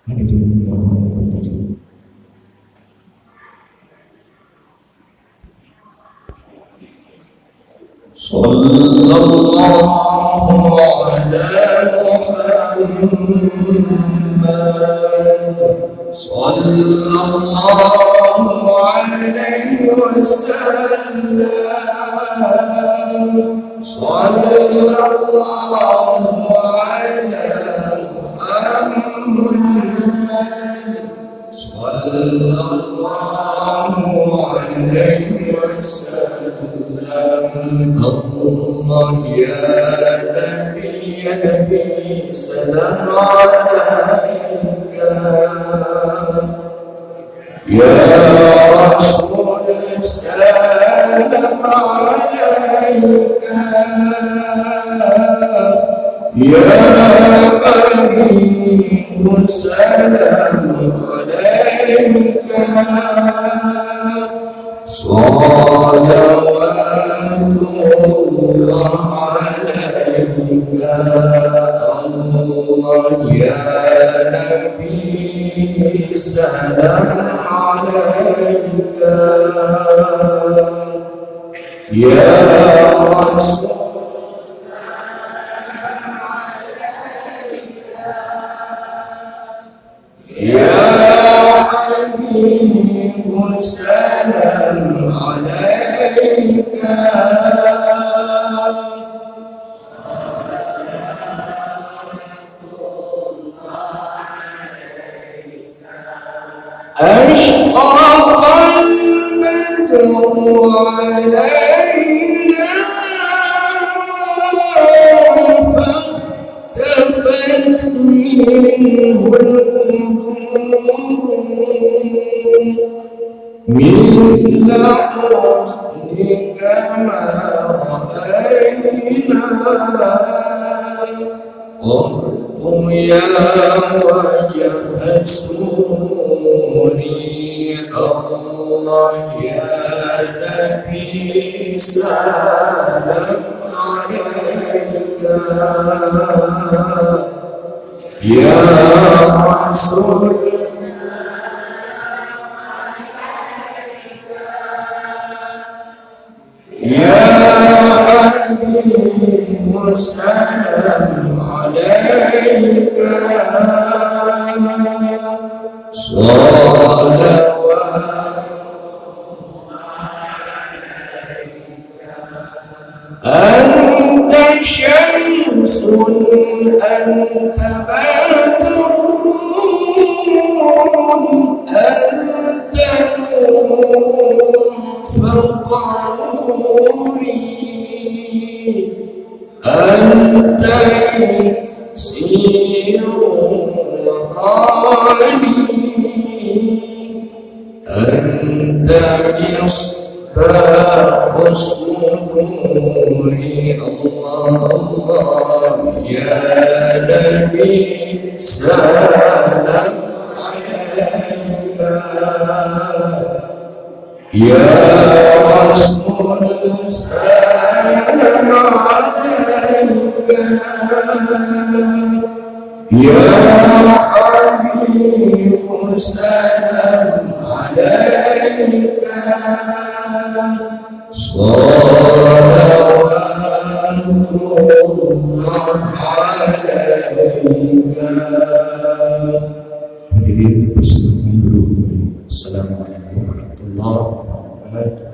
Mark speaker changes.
Speaker 1: Hadirin Allah. Sallallahu ala Muhammad, sallallahu alaihi wasallam, sallallahu ala Muhammad, sallallahu alaihi wasallam. Allah ya Nabi salam alaika, ya Rasul salam alaika, ya Habib salam alaika. Salawatullah alaika, Allah ya Nabi salam alaika, ya Rasul salam alaika, ya Habib salam alaika. أشرق البدر علينا فاختفت منه القبور، مثل حسنك ما رأينا قط يا وجه سوري. الله يا نبي سلام عليك، يا رسول يا حبيب سلام عليك. صلوات أنت شمس أنت بدر أنت نور فوق نوري، أنت إكسير وغالي، أنت مصباح الصدور. الله الله يا نبي سلام عليك، يا رسول سلام عليك، يا حبيب سلام عليك. صلوات الله عليك. Hadirin dipersilakan dulu. Assalamualaikum warahmatullahi wabarakatuh.